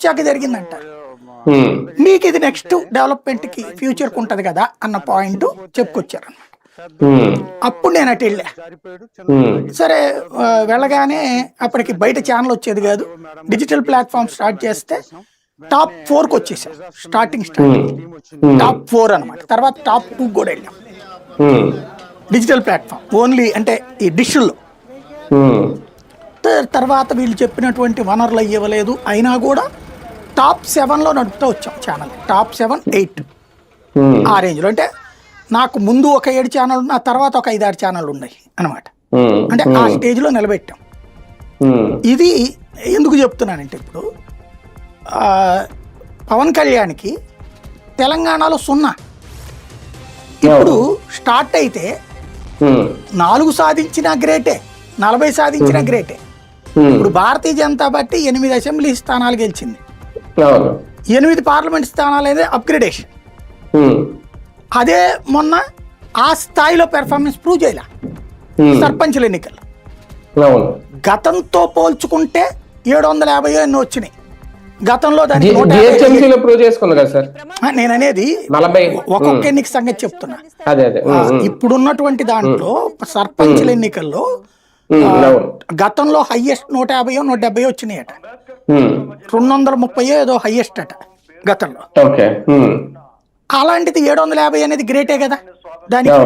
వచ్చాక జరిగిందంటారు. మీకు ఇది నెక్స్ట్ డెవలప్మెంట్కి ఫ్యూచర్కి ఉంటుంది కదా అన్న పాయింట్ చెప్పుకొచ్చారు అనమాట. అప్పుడు నేను అటు వెళ్ళా. సరే వెళ్ళగానే అప్పటికి బయట ఛానల్ వచ్చేది కాదు. డిజిటల్ ప్లాట్ఫామ్ స్టార్ట్ చేస్తే టాప్ 4కి వచ్చేసాం. స్టార్టింగ్ టాప్ 4 అనమాట. తర్వాత టాప్ 2 కూడా వెళ్ళాం. డిజిటల్ ప్లాట్ఫామ్ ఓన్లీ అంటే ఈ డిష్లో. తర్వాత వీళ్ళు చెప్పినటువంటి వనరులు ఇవ్వలేదు, అయినా కూడా టాప్ 7లో నడుపుతూ వచ్చాం ఛానల్. టాప్ 7, 8 ఆ రేంజ్లో. అంటే నాకు ముందు ఒక 7 ఛానల్ ఉన్న తర్వాత ఒక 5-6 ఛానల్ ఉన్నాయి అనమాట. అంటే ఆ స్టేజ్లో నిలబెట్టాం. ఇది ఎందుకు చెప్తున్నానంటే ఇప్పుడు పవన్ కళ్యాణ్కి తెలంగాణలో 0. ఇప్పుడు స్టార్ట్ అయితే 4 సాధించిన గ్రేటే, 40 సాధించిన గ్రేటే. ఇప్పుడు భారతీయ జనతా పార్టీ 8 అసెంబ్లీ స్థానాలు గెలిచింది, 8 పార్లమెంట్ స్థానాలు అయితే అప్గ్రేడేషన్. అదే మొన్న ఆ స్థాయిలో పెర్ఫార్మెన్స్ ప్రూవ్ చేయాల సర్పంచుల ఎన్నికల్లో. గతంతో పోల్చుకుంటే 750 ఎన్నో వచ్చినాయి. గతంలో దానికి నేను అనేది ఒక్కొక్క ఎన్నిక సంగతి చెప్తున్నా. ఇప్పుడున్నటువంటి దాంట్లో సర్పంచుల ఎన్నికల్లో గతంలో హైయెస్ట్ 150, 170 వచ్చినాయట. 230 ఏదో హైయెస్ట్ అట గతంలో. అలాంటిది 750 అనేది గ్రేటే కదా దానికి.